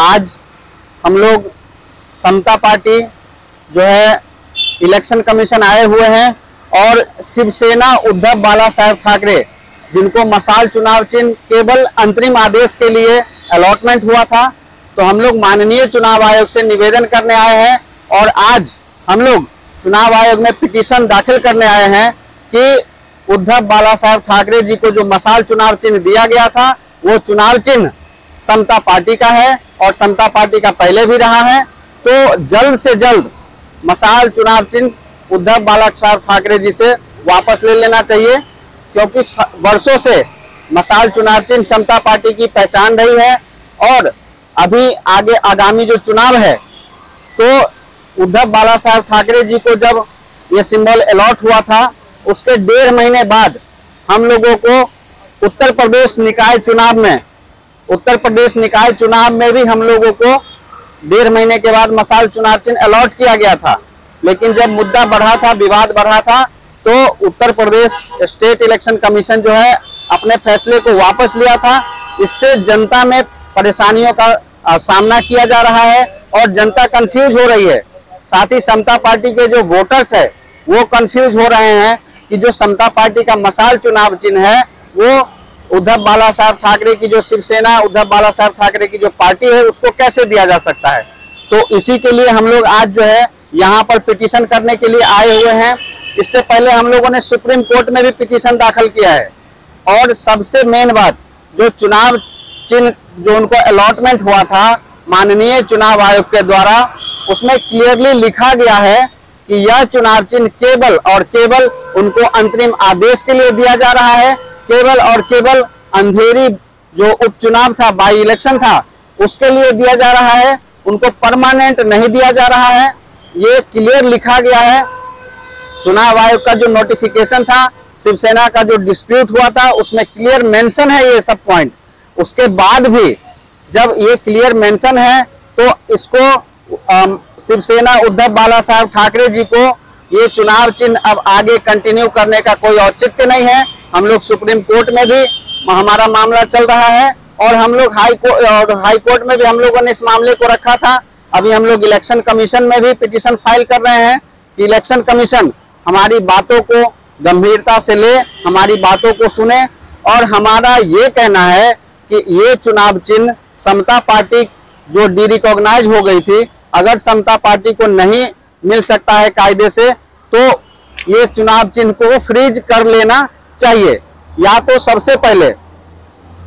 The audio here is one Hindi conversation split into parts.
आज हम लोग समता पार्टी जो है इलेक्शन कमीशन आए हुए हैं और शिवसेना उद्धव बाला साहेब ठाकरे जिनको मशाल चुनाव चिन्ह केवल अंतरिम आदेश के लिए अलॉटमेंट हुआ था, तो हम लोग माननीय चुनाव आयोग से निवेदन करने आए हैं और आज हम लोग चुनाव आयोग में पिटीशन दाखिल करने आए हैं कि उद्धव बाला साहेब ठाकरे जी को जो मशाल चुनाव चिन्ह दिया गया था वो चुनाव चिन्ह समता पार्टी का है और समता पार्टी का पहले भी रहा है, तो जल्द से जल्द मशाल चुनाव चिन्ह उद्धव बाला साहेब ठाकरे जी से वापस ले लेना चाहिए, क्योंकि वर्षों से मशाल चुनाव चिन्ह समता पार्टी की पहचान रही है। और अभी आगे आगामी जो चुनाव है तो उद्धव बाला साहेब ठाकरे जी को जब ये सिंबल अलॉट हुआ था उसके 1.5 महीने बाद हम लोगों को उत्तर प्रदेश निकाय चुनाव में भी हम लोगों को 1.5 महीने के बाद मशाल चुनाव चिन्ह अलॉट किया गया था। लेकिन जब मुद्दा बढ़ा था, विवाद बढ़ा था, तो Uttar Pradesh state election commission जो है अपने फैसले को वापस लिया था। इससे जनता में परेशानियों का सामना किया जा रहा है और जनता कंफ्यूज हो रही है। साथ ही समता पार्टी के जो वोटर्स है वो कंफ्यूज हो रहे हैं कि जो समता पार्टी का मशाल चुनाव चिन्ह है वो उद्धव बाला साहब ठाकरे की जो शिवसेना उद्धव बाला साहब ठाकरे की जो पार्टी है उसको कैसे दिया जा सकता है। तो इसी के लिए हम लोग आज जो है यहाँ पर पिटीशन करने के लिए आए हुए हैं। इससे पहले हम लोगों ने सुप्रीम कोर्ट में भी पिटीशन दाखिल किया है और सबसे मेन बात, जो चुनाव चिन्ह जो उनको अलॉटमेंट हुआ था माननीय चुनाव आयोग के द्वारा, उसमें क्लियरली लिखा गया है कि यह चुनाव चिन्ह केवल और केवल उनको अंतरिम आदेश के लिए दिया जा रहा है। केवल और केवल अंधेरी जो उपचुनाव था, बाई इलेक्शन था, उसके लिए दिया जा रहा है, उनको परमानेंट नहीं दिया जा रहा है। ये क्लियर लिखा गया है। चुनाव आयोग का जो नोटिफिकेशन था, शिवसेना का जो डिस्प्यूट हुआ था, उसमें क्लियर मेंशन है ये सब पॉइंट। उसके बाद भी जब ये क्लियर मेंशन है तो इसको शिवसेना उद्धव बाला साहब ठाकरे जी को ये चुनाव चिन्ह अब आगे कंटिन्यू करने का कोई औचित्य नहीं है। हम लोग सुप्रीम कोर्ट में भी हमारा मामला चल रहा है और हम लोग हाई कोर्ट में भी हम लोगों ने इस मामले को रखा था। अभी हम लोग इलेक्शन कमीशन में भी पिटीशन फाइल कर रहे हैं कि इलेक्शन कमीशन हमारी बातों को गंभीरता से ले, हमारी बातों को सुने। और हमारा ये कहना है कि ये चुनाव चिन्ह समता पार्टी जो डिरिकॉग्नाइज हो गई थी, अगर समता पार्टी को नहीं मिल सकता है कायदे से, तो ये चुनाव चिन्ह को फ्रीज कर लेना चाहिए। या तो सबसे पहले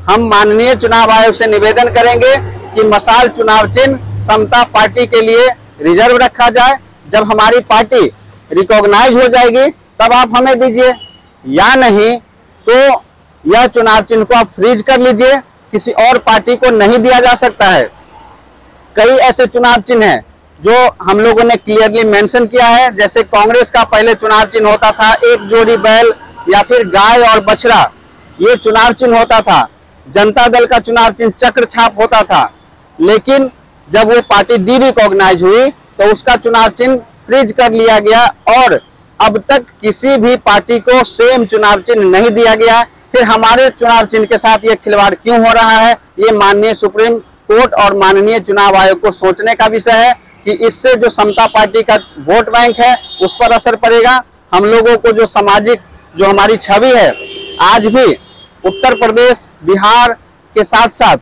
हम माननीय चुनाव आयोग से निवेदन करेंगे कि मशाल चुनाव चिन्ह समता पार्टी के लिए रिजर्व रखा जाए। जब हमारी पार्टी रिकॉग्नाइज हो जाएगी तब आप हमें दीजिए, या नहीं तो यह चुनाव चिन्ह को आप फ्रीज कर लीजिए। किसी और पार्टी को नहीं दिया जा सकता है। कई ऐसे चुनाव चिन्ह हैं जो हम लोगों ने क्लियरली मेंशन किया है, जैसे कांग्रेस का पहले चुनाव चिन्ह होता था एक जोड़ी बैल या फिर गाय और बछड़ा, ये चुनाव चिन्ह होता था। जनता दल का चुनाव चिन्ह चक्र छाप होता था। लेकिन जब वो पार्टी डिरिकॉग्नाइज हुई तो उसका चुनाव चिन्ह फ्रीज कर लिया गया और अब तक किसी भी पार्टी को सेम चुनाव चिन्ह नहीं दिया गया। फिर हमारे चुनाव चिन्ह के साथ ये खिलवाड़ क्यों हो रहा है, ये माननीय सुप्रीम कोर्ट और माननीय चुनाव आयोग को सोचने का विषय है कि इससे जो समता पार्टी का वोट बैंक है उस पर असर पड़ेगा। हम लोगों को जो सामाजिक जो हमारी छवि है, आज भी उत्तर प्रदेश बिहार के साथ साथ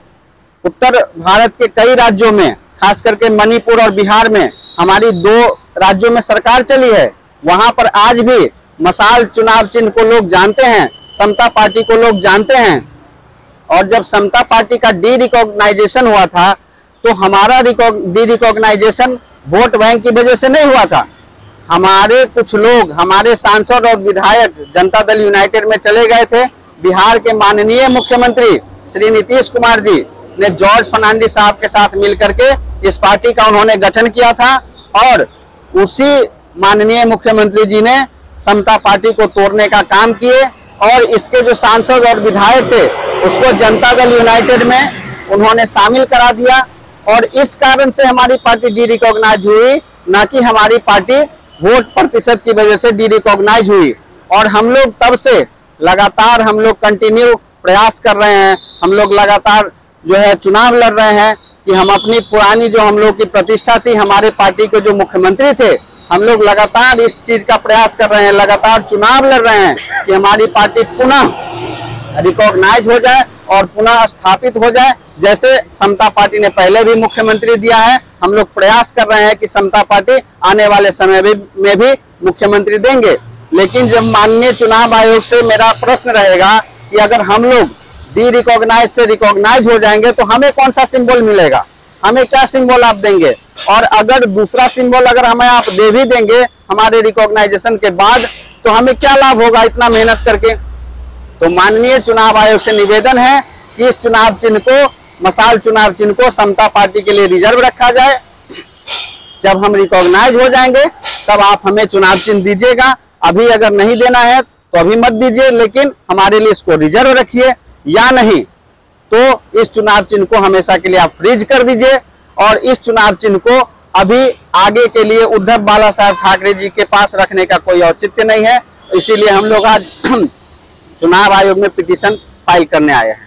उत्तर भारत के कई राज्यों में, खास करके मणिपुर और बिहार में हमारी 2 राज्यों में सरकार चली है, वहां पर आज भी मशाल चुनाव चिन्ह को लोग जानते हैं, समता पार्टी को लोग जानते हैं। और जब समता पार्टी का डिरिकॉग्नाइजेशन हुआ था तो हमारा डिरिकॉग्नाइजेशन वोट बैंक की वजह से नहीं हुआ था। हमारे कुछ लोग, हमारे सांसद और विधायक जनता दल यूनाइटेड में चले गए थे। बिहार के माननीय मुख्यमंत्री श्री नीतीश कुमार जी ने जॉर्ज फर्नांडिस साहब के साथ मिलकर के इस पार्टी का उन्होंने गठन किया था और उसी माननीय मुख्यमंत्री जी ने समता पार्टी को तोड़ने का काम किए और इसके जो सांसद और विधायक थे उसको जनता दल यूनाइटेड में उन्होंने शामिल करा दिया और इस कारण से हमारी पार्टी डिरिकॉग्नाइज हुई, ना कि हमारी पार्टी वोट प्रतिशत की वजह से डिरिकॉग्नाइज हुई। और हम लोग तब से लगातार हम लोग कंटिन्यू प्रयास कर रहे हैं, हम लोग लगातार जो है चुनाव लड़ रहे हैं कि हम अपनी पुरानी जो हम लोग की प्रतिष्ठा थी, हमारे पार्टी के जो मुख्यमंत्री थे, हम लोग लगातार इस चीज का प्रयास कर रहे हैं, लगातार चुनाव लड़ रहे हैं कि हमारी पार्टी पुनः रिकॉग्नाइज हो जाए और पुनः स्थापित हो जाए। जैसे समता पार्टी ने पहले भी मुख्यमंत्री दिया है, हम लोग प्रयास कर रहे हैं कि समता पार्टी आने वाले समय में भी मुख्यमंत्री देंगे। लेकिन जब माननीय चुनाव आयोग से मेरा प्रश्न रहेगा कि अगर हम लोग डी रिकॉग्नाइज से रिकॉग्नाइज हो जाएंगे तो हमें कौन सा सिंबल मिलेगा, हमें क्या सिंबल आप देंगे, और अगर दूसरा सिंबल अगर हमें आप दे भी देंगे हमारे रिकॉग्नाइजेशन के बाद तो हमें क्या लाभ होगा इतना मेहनत करके। तो माननीय चुनाव आयोग से निवेदन है कि इस चुनाव चिन्ह को, मशाल चुनाव चिन्ह को समता पार्टी के लिए रिजर्व रखा जाए। जब हम रिकॉग्नाइज हो जाएंगे तब आप हमें चुनाव चिन्ह दीजिएगा। अभी अगर नहीं देना है तो अभी मत दीजिए, लेकिन हमारे लिए इसको रिजर्व रखिए, या नहीं तो इस चुनाव चिन्ह को हमेशा के लिए आप फ्रीज कर दीजिए। और इस चुनाव चिन्ह को अभी आगे के लिए उद्धव बाला साहब ठाकरे जी के पास रखने का कोई औचित्य नहीं है, इसीलिए हम लोग आज चुनाव आयोग में पिटीशन फाइल करने आए हैं।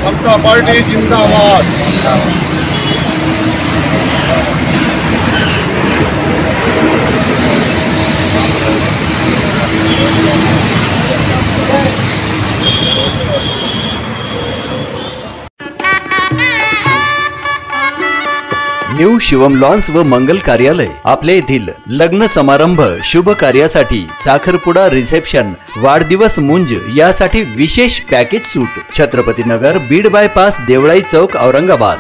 समता पार्टी जिंदाबाद। न्यू शिवम लॉन्स व मंगल कार्यालय आपल्या येथील लग्न समारंभ शुभ कार्यासाठी साखरपुडा रिसेप्शन वाढदिवस मुंज यासाठी विशेष पॅकेज सूट छत्रपती नगर बीड बायपास देवळाई चौक Aurangabad.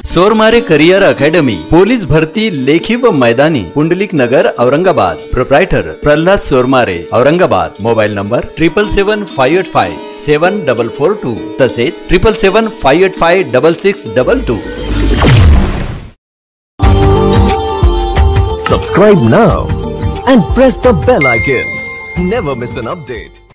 Sormare career academy police भरती लेखी व मैदानी Pundalik Nagar Aurangabad. Proprietor Pralhad Sormare Aurangabad. Mobile number 7775857442 तसेच 7775856622। Subscribe now and press the bell icon. Never miss an update.